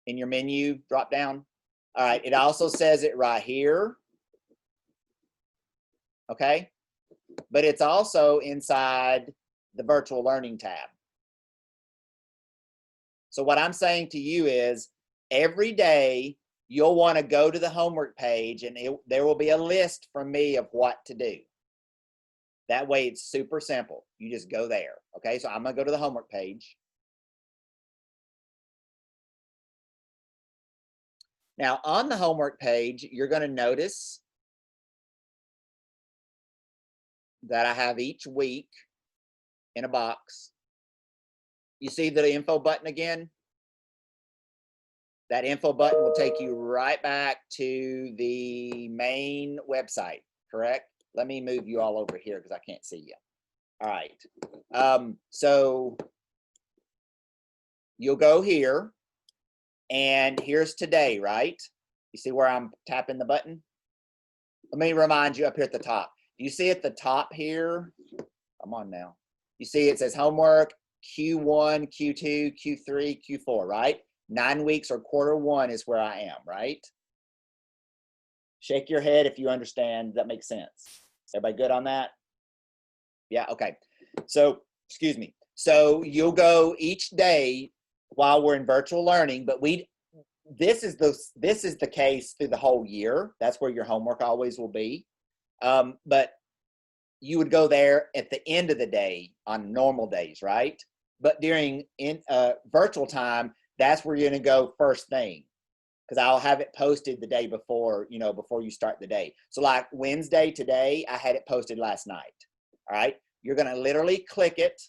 [SPEAKER 2] In your menu drop down? All right, it also says it right here. Okay, but it's also inside the virtual learning tab. So what I'm saying to you is every day you'll want to go to the homework page and there will be a list from me of what to do. That way it's super simple. You just go there. Okay, so I'm going to go to the homework page. Now on the homework page, you're going to notice that I have each week in a box. You see the info button again? That info button will take you right back to the main website, correct? Let me move you all over here because I can't see you. All right. So you'll go here and here's today, right? You see where I'm tapping the button? Let me remind you up here at the top. You see at the top here, come on now. You see it says homework, Q1, Q2, Q3, Q4, right? 9 weeks or quarter one is where I am, right? Shake your head if you understand. That makes sense. Everybody good on that? Yeah, okay. So, excuse me. So you'll go each day while we're in virtual learning, but this is the case through the whole year. That's where your homework always will be. But you would go there at the end of the day on normal days, right? But during virtual time, that's where you're going to go first thing, because I'll have it posted the day before, before you start the day. So like Wednesday today, I had it posted last night. All right. You're going to literally click it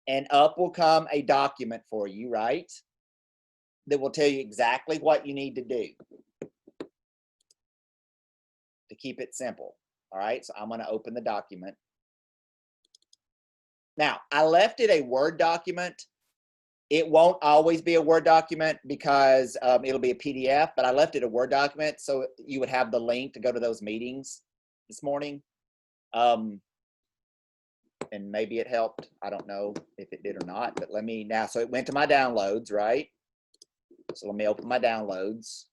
[SPEAKER 2] and up will come a document for you, right? That will tell you exactly what you need to do to keep it simple. All right. So I'm going to open the document. Now I left it a Word document. It won't always be a Word document because it'll be a PDF, but I left it a Word document so you would have the link to go to those meetings this morning. And maybe it helped. I don't know if it did or not, but let me now. So it went to my downloads, right? So let me open my downloads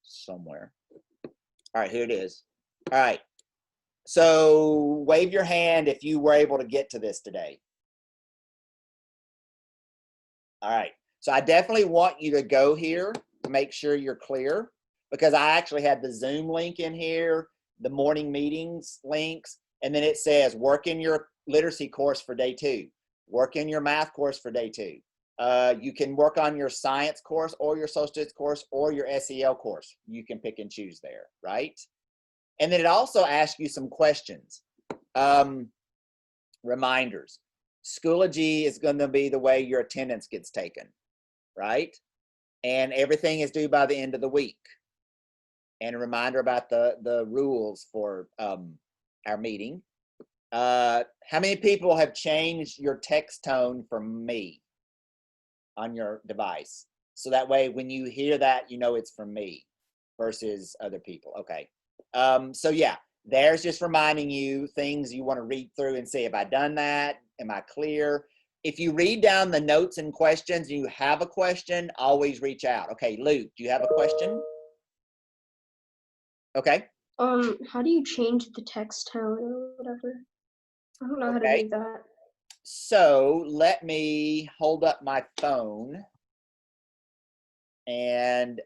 [SPEAKER 2] somewhere. All right, here it is. All right. So wave your hand if you were able to get to this today. All right, so I definitely want you to go here to make sure you're clear, because I actually had the Zoom link in here, the morning meetings links, and then it says work in your literacy course for day 2, work in your math course for day 2. You can work on your science course or your social studies course or your SEL course. You can pick and choose there, right? And then it also asks you some questions, reminders. Schoology is going to be the way your attendance gets taken, right? And everything is due by the end of the week. And a reminder about the rules for our meeting. How many people have changed your text tone from me on your device? So that way, when you hear that, you know it's from me versus other people. Okay. So yeah, there's just reminding you things you want to read through and say, have I done that? Am I clear? If you read down the notes and questions and you have a question, always reach out. Okay, Luke, do you have a question? Okay.
[SPEAKER 9] How do you change the text tone or whatever? I don't know how to
[SPEAKER 2] Okay.
[SPEAKER 9] do that.
[SPEAKER 2] So let me hold up my phone and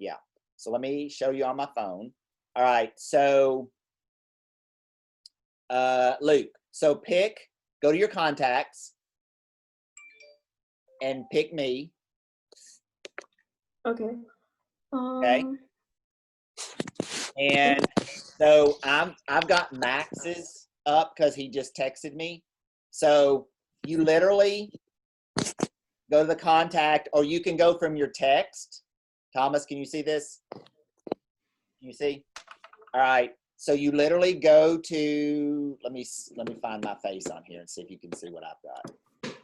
[SPEAKER 2] yeah. So let me show you on my phone. All right. So Luke, so go to your contacts and pick me.
[SPEAKER 9] Okay.
[SPEAKER 2] Okay. And so I've got Max's up because he just texted me. So you literally go to the contact, or you can go from your text. Thomas, can you see this? Can you see? All right. So you literally go to, let me find my face on here and see if you can see what I've got.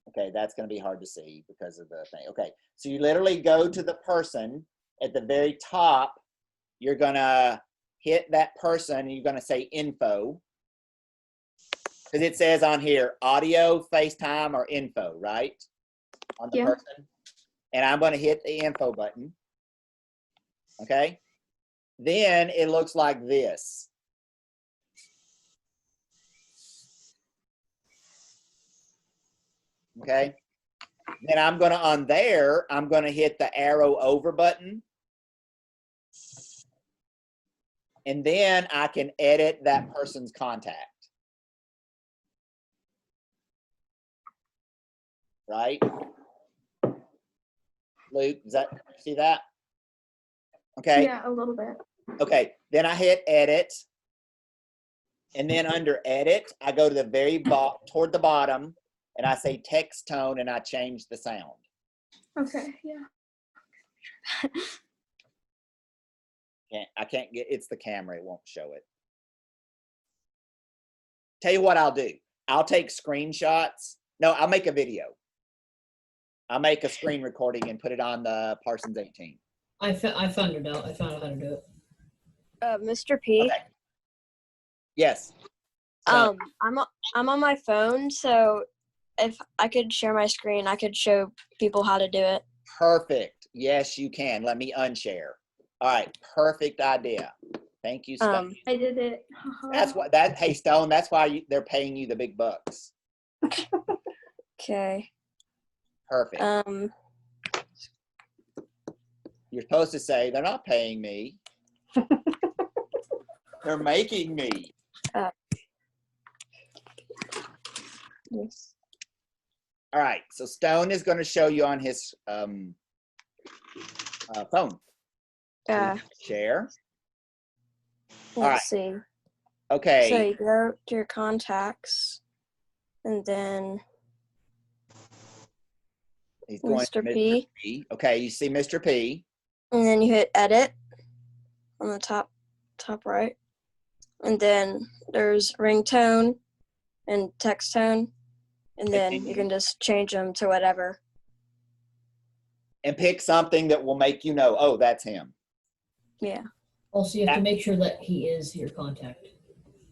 [SPEAKER 2] Okay, that's going to be hard to see because of the thing. Okay, so you literally go to the person at the very top. You're going to hit that person and you're going to say info. Because it says on here, audio, FaceTime, or info, right? On the person. And I'm going to hit the info button. Okay. Then it looks like this. Okay. Then I'm going to, on there, I'm going to hit the arrow over button. And then I can edit that person's contact. Right? Luke, see that? Okay.
[SPEAKER 9] Yeah, a little bit.
[SPEAKER 2] Okay. Then I hit edit. And then under edit, I go to the very toward the bottom and I say text tone and I change the sound.
[SPEAKER 9] Okay, yeah.
[SPEAKER 2] I can't get, it's the camera, it won't show it. Tell you what I'll do. I'll take screenshots. No, I'll make a video. I'll make a screen recording and put it on the Parsons 18.
[SPEAKER 10] I found it out. I found out how to do it.
[SPEAKER 11] Mr. P.
[SPEAKER 2] Okay. Yes. So,
[SPEAKER 11] I'm on my phone, so if I could share my screen, I could show people how to do it.
[SPEAKER 2] Perfect. Yes, you can. Let me unshare. All right. Perfect idea. Thank you, Stone.
[SPEAKER 9] I did it.
[SPEAKER 2] That's what hey, Stone, that's why they're paying you the big bucks.
[SPEAKER 11] Okay.
[SPEAKER 2] Perfect. You're supposed to say, they're not paying me. They're making me.
[SPEAKER 11] Yes.
[SPEAKER 2] All right. So Stone is going to show you on his phone. Share.
[SPEAKER 11] Let's see.
[SPEAKER 2] Okay.
[SPEAKER 11] So you go to your contacts, and then
[SPEAKER 2] he's going
[SPEAKER 11] Mr.
[SPEAKER 2] to Mr. P. Okay, you see Mr. P.
[SPEAKER 11] And then you hit edit on the top right. And then there's ringtone and text tone. And then you can just change them to whatever.
[SPEAKER 2] And pick something that will make you know, oh, that's him.
[SPEAKER 11] Yeah.
[SPEAKER 10] Also, you have to make sure that he is your contact.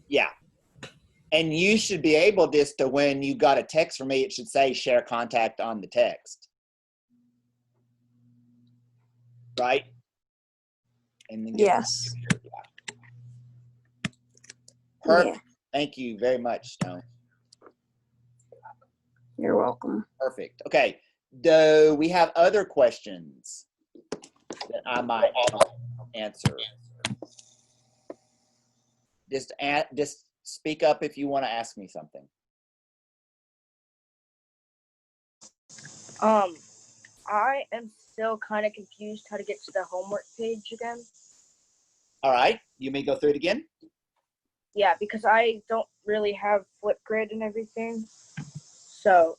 [SPEAKER 2] Yeah. And you should be able just to, when you got a text from me, it should say share contact on the text. Right? And then
[SPEAKER 11] yes.
[SPEAKER 2] Perfect. Yeah. Thank you very much, Stone.
[SPEAKER 11] You're welcome.
[SPEAKER 2] Perfect. Okay. Do we have other questions that I might answer? Just speak up if you want to ask me something.
[SPEAKER 3] I am still kind of confused how to get to the homework page again.
[SPEAKER 2] All right. You may go through it again.
[SPEAKER 3] Yeah, because I don't really have Flipgrid and everything. So.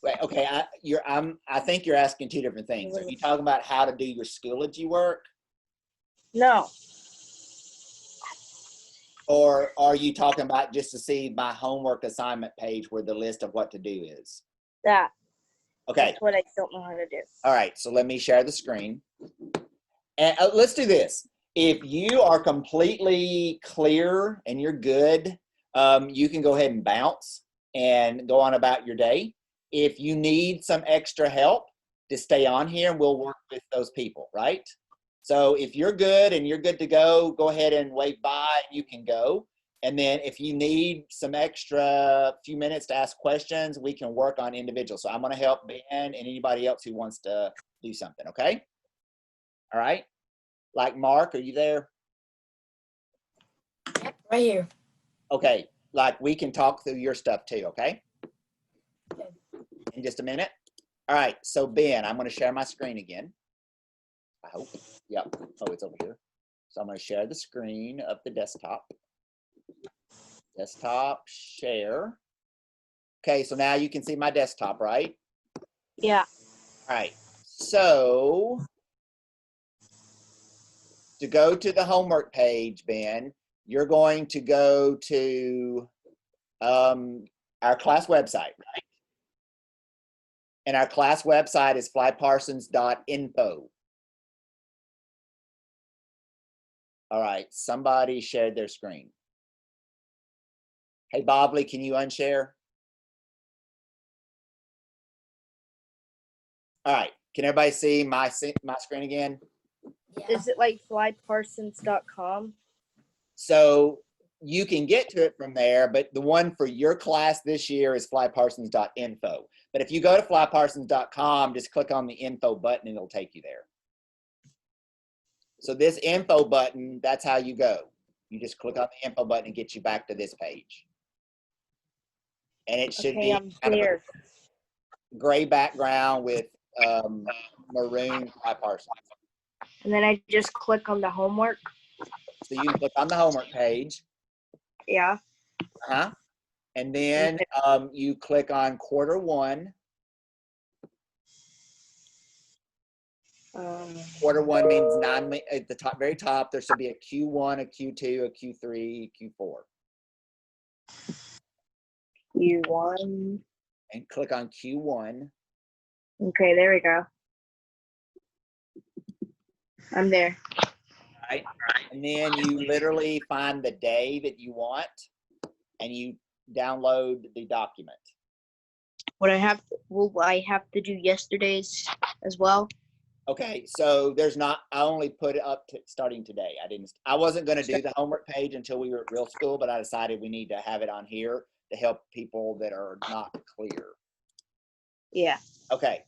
[SPEAKER 2] Wait, okay, I think you're asking two different things. Are you talking about how to do your Schoology work?
[SPEAKER 3] No.
[SPEAKER 2] Or are you talking about just to see my homework assignment page where the list of what to do is?
[SPEAKER 3] That.
[SPEAKER 2] Okay.
[SPEAKER 3] That's what I don't know how to do.
[SPEAKER 2] All right, so let me share the screen. And let's do this. If you are completely clear and you're good, you can go ahead and bounce and go on about your day. If you need some extra help, to stay on here and we'll work with those people, right? So if you're good and you're good to go, go ahead and wave bye and you can go. And then if you need some extra few minutes to ask questions, we can work on individuals. So I'm going to help Ben and anybody else who wants to do something, okay? All right. Like Mark, are you there?
[SPEAKER 5] Right here.
[SPEAKER 2] Okay. Like we can talk through your stuff too, okay? In just a minute. All right. So Ben, I'm going to share my screen again. I hope. Yep. Oh, it's over here. So I'm going to share the screen of the desktop. Desktop, share. Okay, so now you can see my desktop, right?
[SPEAKER 3] Yeah.
[SPEAKER 2] All right. So to go to the homework page, Ben, you're going to go to our class website, right? And our class website is flyparsons.info. All right, somebody shared their screen. Hey, Bobley, can you unshare? All right, can everybody see my screen again?
[SPEAKER 5] Yeah.
[SPEAKER 3] Is it like flyparsons.com?
[SPEAKER 2] So you can get to it from there, but the one for your class this year is flyparsons.info. But if you go to flyparsons.com, just click on the info button and it'll take you there. So this info button, that's how you go. You just click on the info button and get you back to this page. And it should be
[SPEAKER 3] I'm
[SPEAKER 2] kind
[SPEAKER 3] clear.
[SPEAKER 2] of a gray background with maroon Fly Parsons.
[SPEAKER 3] And then I just click on the homework.
[SPEAKER 2] So you can click on the homework page.
[SPEAKER 3] Yeah.
[SPEAKER 2] And then you click on quarter one. Quarter one means at the top, very top, there should be a Q1, a Q2, a Q3, Q4.
[SPEAKER 3] Q1.
[SPEAKER 2] And click on Q1.
[SPEAKER 3] Okay, there we go. I'm there.
[SPEAKER 2] Right. And then you literally find the day that you want and you download the document.
[SPEAKER 3] Will I have to do yesterday's as well?
[SPEAKER 2] Okay, so there's not, I only put it up to starting today. I wasn't going to do the homework page until we were at real school, but I decided we need to have it on here to help people that are not clear.
[SPEAKER 3] Yeah.
[SPEAKER 2] Okay,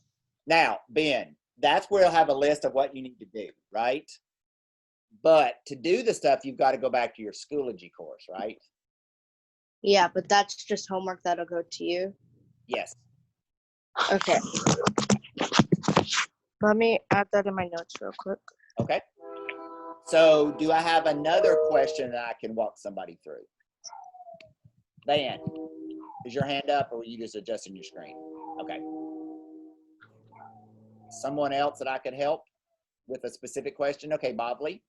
[SPEAKER 2] now, Ben, that's where I'll have a list of what you need to do, right? But to do the stuff, you've got to go back to your Schoology course, right?
[SPEAKER 3] Yeah, but that's just homework that'll go to you.
[SPEAKER 2] Yes.
[SPEAKER 3] Okay. Let me add that in my notes real quick.
[SPEAKER 2] Okay. So do I have another question that I can walk somebody through? Van, is your hand up or were you just adjusting your screen? Okay. Someone else that I could help with a specific question? Okay, Bobley.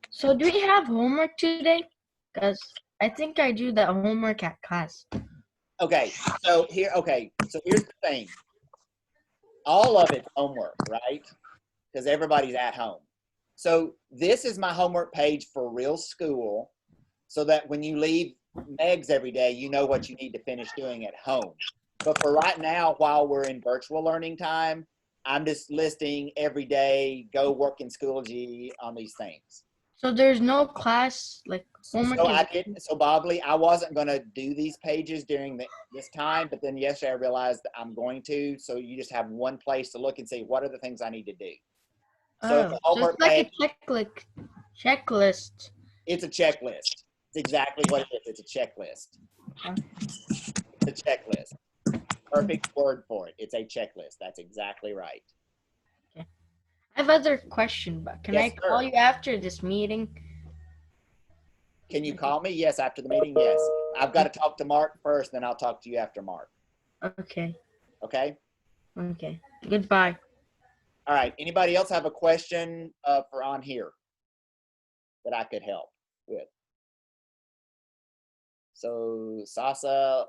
[SPEAKER 4] So do we have homework today? Because I think I do that homework at class.
[SPEAKER 2] Okay, so here's the thing. All of it's homework, right? Because everybody's at home. So this is my homework page for real school so that when you leave Meg's every day, you know what you need to finish doing at home. But for right now, while we're in virtual learning time, I'm just listing every day, go work in Schoology on these things.
[SPEAKER 4] So there's no class, like homework?
[SPEAKER 2] So Bobley, I wasn't going to do these pages during this time, but then yesterday I realized that I'm going to. So you just have one place to look and see what are the things I need to do. So,
[SPEAKER 4] so it's like a checklist.
[SPEAKER 2] It's a checklist. It's exactly what it is. It's a checklist. It's a checklist. Perfect word for it. It's a checklist. That's exactly right.
[SPEAKER 4] Okay. I have other question, but can
[SPEAKER 2] Yes,
[SPEAKER 4] I call
[SPEAKER 2] sir.
[SPEAKER 4] you after this meeting?
[SPEAKER 2] Can you call me? Yes, after the meeting? Yes. I've got to talk to Mark first, then I'll talk to you after Mark.
[SPEAKER 4] Okay.
[SPEAKER 2] Okay?
[SPEAKER 4] Okay. Goodbye.
[SPEAKER 2] All right. Anybody else have a question for on here that I could help with? So Sasa,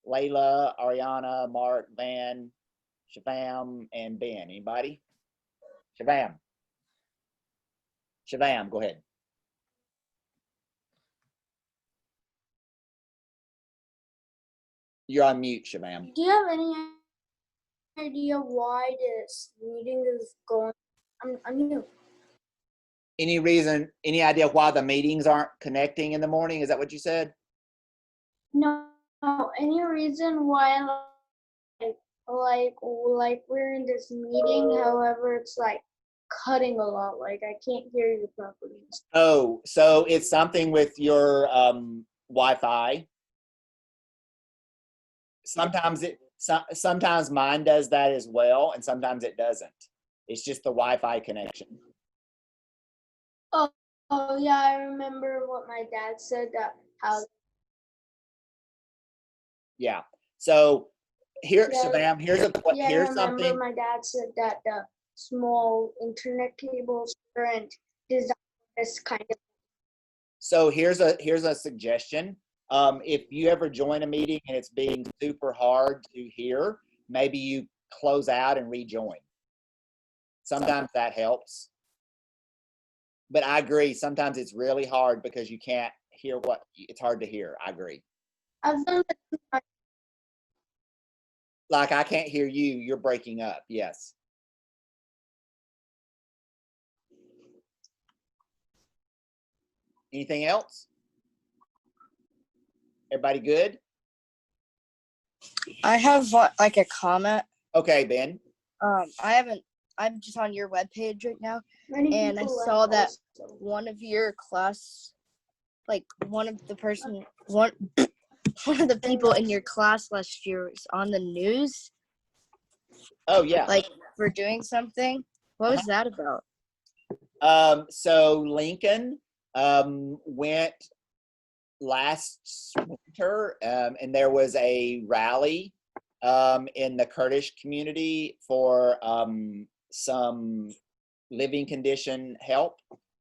[SPEAKER 2] Layla, Ariana, Mark, Van, Shavam, and Ben. Anybody? Shavam. Shavam, go ahead. You're on mute, Shavam.
[SPEAKER 6] Do you have any idea why this meeting is going? I'm new.
[SPEAKER 2] Any reason, any idea why the meetings aren't connecting in the morning? Is that what you said?
[SPEAKER 6] No, any reason why like we're in this meeting, however, it's like cutting a lot. Like I can't hear you properly.
[SPEAKER 2] Oh, so it's something with your Wi-Fi. Sometimes mine does that as well, and sometimes it doesn't. It's just the Wi-Fi connection.
[SPEAKER 6] Oh yeah, I remember what my dad said that how.
[SPEAKER 2] Yeah. So here,
[SPEAKER 6] Yeah,
[SPEAKER 2] Shavam, here's
[SPEAKER 6] Yeah, I
[SPEAKER 2] here's
[SPEAKER 6] remember
[SPEAKER 2] something.
[SPEAKER 6] my dad said that the small internet cables weren't designed this kind of.
[SPEAKER 2] So here's a suggestion. If you ever join a meeting and it's being super hard to hear, maybe you close out and rejoin. Sometimes that helps. But I agree, sometimes it's really hard because you can't hear it's hard to hear. I agree.
[SPEAKER 6] I've done that.
[SPEAKER 2] Like I can't hear you, you're breaking up. Yes. Anything else? Everybody good?
[SPEAKER 3] I have like a comment.
[SPEAKER 2] Okay, Ben.
[SPEAKER 3] I'm just on your webpage right now,
[SPEAKER 6] Many
[SPEAKER 3] and I
[SPEAKER 6] people left
[SPEAKER 3] saw that
[SPEAKER 6] also.
[SPEAKER 3] one of your class, like one of the people in your class last year was on the news,
[SPEAKER 2] Oh yeah.
[SPEAKER 3] like for doing something. What was that about?
[SPEAKER 2] So Lincoln went last winter, and there was a rally in the Kurdish community for some living condition help,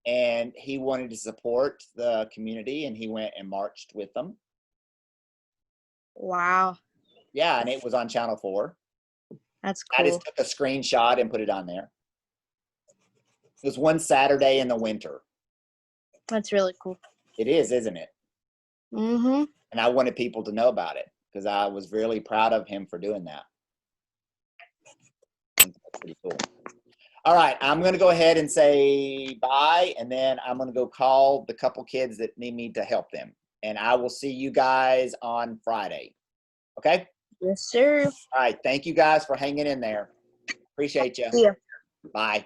[SPEAKER 2] and he wanted to support the community, and he went and marched with them.
[SPEAKER 3] Wow,
[SPEAKER 2] Yeah, and it was on Channel 4.
[SPEAKER 3] that's
[SPEAKER 2] I just
[SPEAKER 3] cool.
[SPEAKER 2] took a screenshot and put it on there. It was one Saturday in the winter.
[SPEAKER 3] That's really cool.
[SPEAKER 2] It is, isn't it?
[SPEAKER 3] Mm-hmm.
[SPEAKER 2] And I wanted people to know about it because I was really proud of him for doing that. I think that's pretty cool. All right, I'm going to go ahead and say bye, and then I'm going to go call the couple kids that need me to help them. And I will see you guys on Friday. Okay?
[SPEAKER 3] Yes, sir.
[SPEAKER 2] All right, thank you guys for hanging in there. Appreciate you.
[SPEAKER 3] See ya.
[SPEAKER 2] Bye.